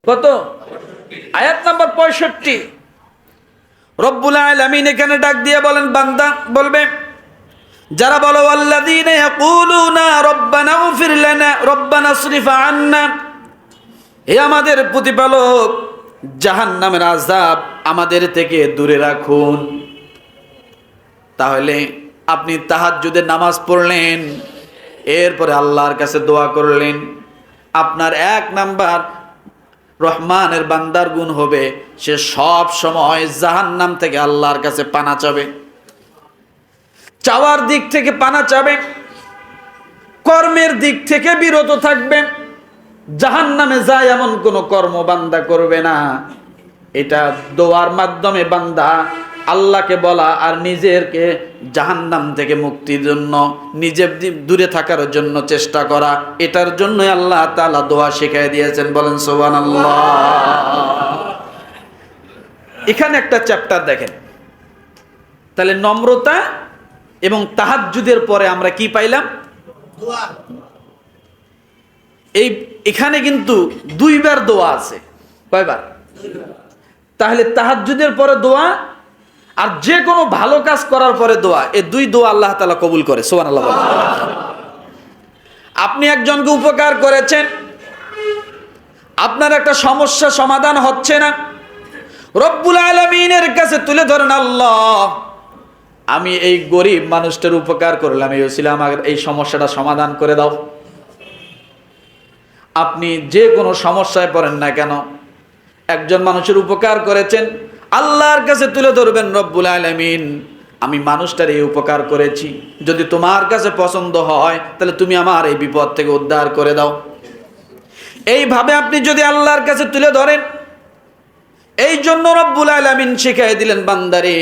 কত? আয়াত নাম্বার 65। রব্বুল আলামিন এখানে ডাক দিয়ে বলেন, বান্দা বলবে, যারা বলো আল্লাযীনা ইয়াকুলুনা রব্বানা ইগফির লানা রব্বানা ইসরিফ আন্না, হে আমাদের প্রতিপালক, জাহান্নামের আযাব আমাদের থেকে দূরে রাখুন। তাহলে আপনি তাহাজ্জুদের নামাজ পড়লেন, এরপরে আল্লাহর কাছে দোয়া করলেন। আপনার 1 নাম্বার রহমানের বান্দার গুণ হবে, সে সব সময় জাহান্নাম থেকে আল্লাহর কাছে পানা চাবে, চাওয়ার দিক থেকে পানা চাবে, কর্মের দিক থেকে বিরত থাকবে। জাহান্নামে যায় এমন কোন কর্ম বান্দা করবে না। এটা দোয়ার মাধ্যমে বান্দা আল্লাহকে বলা আর নিজেকে জাহান্নাম থেকে মুক্তির জন্য, নিজে দূরে থাকার জন্য চেষ্টা করা, এটার জন্য আল্লাহ তাআলা দোয়া শিখিয়ে দিয়েছেন। বলেন সুবহানাল্লাহ। এখানে একটা চ্যাপ্টার দেখেন। তাহলে নম্রতা এবং তাহাজ্জুদের পরে আমরা কি পাইলাম? দোয়া। এখানে কিন্তু 2 বার দোয়া আছে। কয়বার? 2 বার। তাহলে তাহাজ্জুদের পরে দোয়া আর যে কোনো ভালো কাজ করার পরে দোয়া, এই 2 দোয়া আল্লাহ তাআলা কবুল করে। সুবহানাল্লাহ। আপনি একজনকে উপকার করেছেন, আপনার একটা সমস্যা সমাধান হচ্ছে না, রব্বুল আলামিনের কাছে তুলে ধরেন, আল্লাহ আমি এই গরিব মানুষটার উপকার করলাম, এই ওসিলা আমার এই সমস্যাটা সমাধান করে দাও। আপনি যে কোনো সমস্যায় পড়েন না কেন, একজন মানুষের উপকার করেছেন, আল্লাহর কাছে তুলে ধরবেন, রব্বুল আলামিন আমি মানুষটার এই উপকার করেছি, যদি তোমার কাছে পছন্দ হয় তাহলে তুমি আমার এই বিপদ থেকে উদ্ধার করে দাও। এইভাবে আপনি যদি আল্লাহর কাছে তুলে ধরেন, এই জন্য রব্বুল আলামিন শিখিয়ে দিলেন, বান্দারে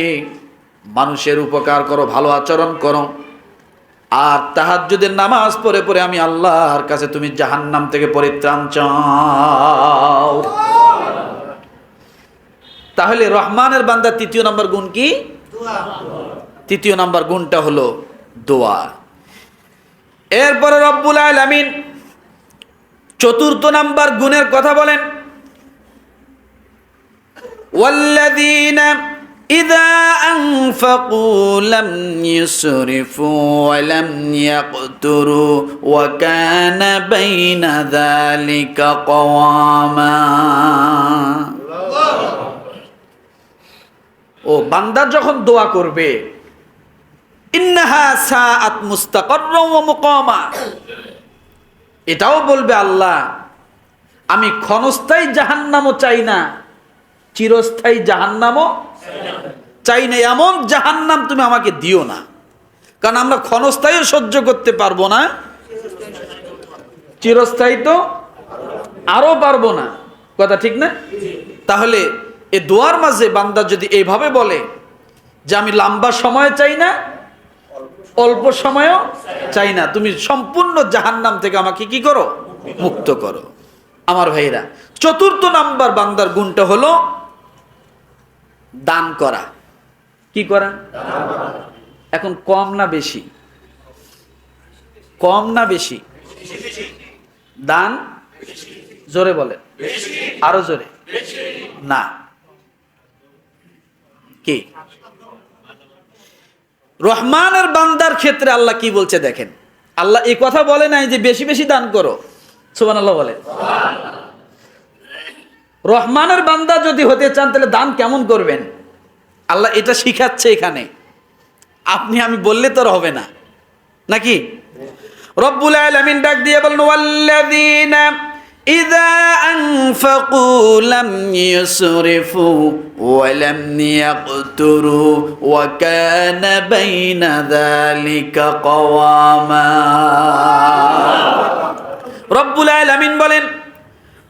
মানুষের উপকার করো, ভালো আচরণ করো, আর তাহাজ্জুদের নামাজ পড়ে পড়ে আমি আল্লাহর কাছে তুমি জাহান্নাম থেকে পরিত্রাণ চাও। তাহলে রহমানের বান্দা 3য় নাম্বার গুণ কি? দোয়া। 3য় নাম্বার গুণটা হলো দোয়া। এরপরে রব্বুল আলামিন 4র্থ নাম্বার গুণের কথা বলেন, ওয়াল্লাযীনা ইযা আনফাকু লাম ইউসরিফু ওয়া লাম ইয়াকতুরু ওয়া কানা বাইনা যালিকা কওয়ামা। ও বান্দা যখন দোয়া করবে, ইন্নাহা সাআত মুস্তাকাররাম ওয়া মুকামা, এটাও বলবে, আল্লাহ আমি ক্ষণস্থায়ী জাহান্নামও চাই না, চিরস্থায়ী জাহান্নামও চাই না, এমন জাহান্নাম তুমি আমাকে দিও না। কারণ আমরা ক্ষণস্থায়ী সহ্য করতে পারবো না, চিরস্থায়ী তো আরো পারবো না। কথা ঠিক না? তাহলে এই দোয়ার মাঝে বান্দা যদি এইভাবে বলে যে আমি লম্বা সময় চাই না, অল্প সময়ও চাই না, তুমি সম্পূর্ণ জাহান্নাম থেকে আমাকে কি করো? মুক্ত করো। আমার ভাইরা, 4র্থ নাম্বার বান্দার গুণটা হলো দান করা। কি করা? এখন কম না বেশি? কম না বেশি? দান জোরে বলে, আরো জোরে না। কি? রহমানের বান্দার ক্ষেত্রে আল্লাহ কি বলছে দেখেন। আল্লাহ এই কথা বলে নাই যে বেশি বেশি দান করো। সুবহানাল্লাহ বলে। রহমানের বান্দা যদি হতে চান তাহলে দান কেমন করবেন, আল্লাহ এটা শিখাচ্ছে এখানে। আপনি আমি বললে তো হবে না, নাকি? রব্বুল আলামিন ডাক দিয়ে বলেন, ওয়াল্লাযীনা ইযা আনফাকু লাম ইউসরিফু ওয়া লাম ইয়াকতুরু ওয়া কানা বাইনা যালিকা কওয়ামা। রব্বুল আলামিন বলেন,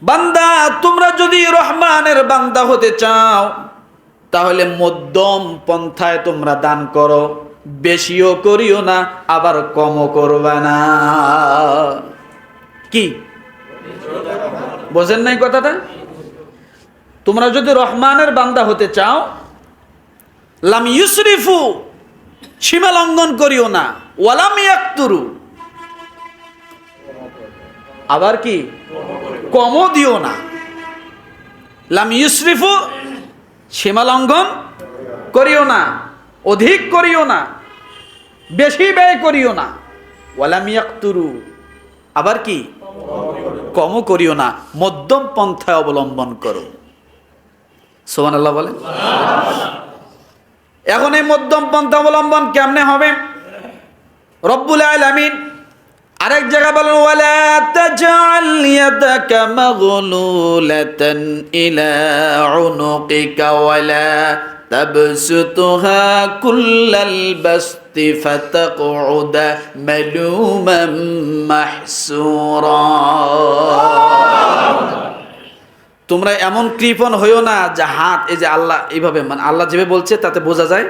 বান্দা তোমরা যদি রহমানের বান্দা হতে চাও তাহলে মধ্যম পন্থায় তোমরা দান করো, বেশিও করিও না আবার কমও করবে না। কি বোঝেন নাই কথাটা? তোমরা যদি রহমানের বান্দা হতে চাও, লাম ইউসরিফু সীমা লঙ্ঘন করিও না, ওয়ালাম ইয়াকতুরু আবার কি কমও দিও না। লাম ইউসরিফু, সীমা লঙ্ঘন করিও না, অধিক করিও না, বেশি ব্যয় করিও না। ওয়ালাম ইয়াকতুরু, আবার কি কমও করিও না, মধ্যম পন্থায় অবলম্বন করো। সুবহানাল্লাহ বলেন। এখন এই মধ্যম পন্থা অবলম্বন কেমনে হবে? রব্বুল আলামিন আরেক জায়গায় বলেন, ওয়ালা তাজআল ইয়াদাকা মাগলুলাতান ইলা উনুকিকা ওয়ালা তাবসুতহা কুল্লাল বাসতি ফাতাকউদা মালুমান মাহসুরা। তোমরা এমন কৃপণ হইও না যে হাত, এই যে আল্লাহ এইভাবে, মানে আল্লাহ যেভাবে বলছে তাতে বোঝা যায়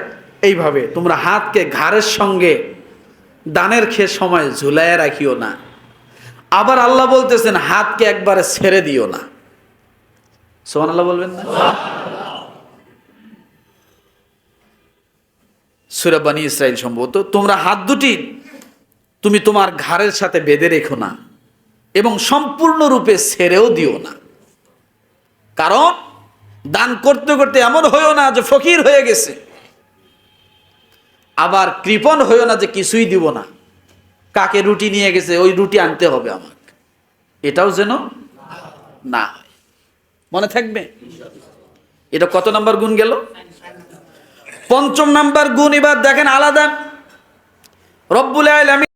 এইভাবে, তোমরা হাতকে ঘাড়ের সঙ্গে দানের খেয়ে সময় ঝুলাইয়া রাখিও না। আবার আল্লাহ বলতেছেন হাতকে একবারে ছেড়ে দিও না। সুবহানাল্লাহ বলবেন না? সূরা বনী ইসরাইল সম্ভবত। তোমরা হাত দুটি তুমি তোমার ঘাড়ের সাথে বেঁধে রেখো না এবং সম্পূর্ণরূপে ছেড়েও দিও না। কারণ দান করতে করতে এমন হইও না যে ফকির হয়ে গেছে, আবার কৃপণ হইও না যে কিছুই দিব না, কাকে রুটি নিয়ে গেছে ওই রুটি আনতে হবে আমাকে, এটাও যেন না হয়। মনে থাকবে? এটা কত নাম্বার গুণ গেল? পঞ্চম নাম্বার গুণ। এবার দেখেন আলাদা, রব্বুল আলামিন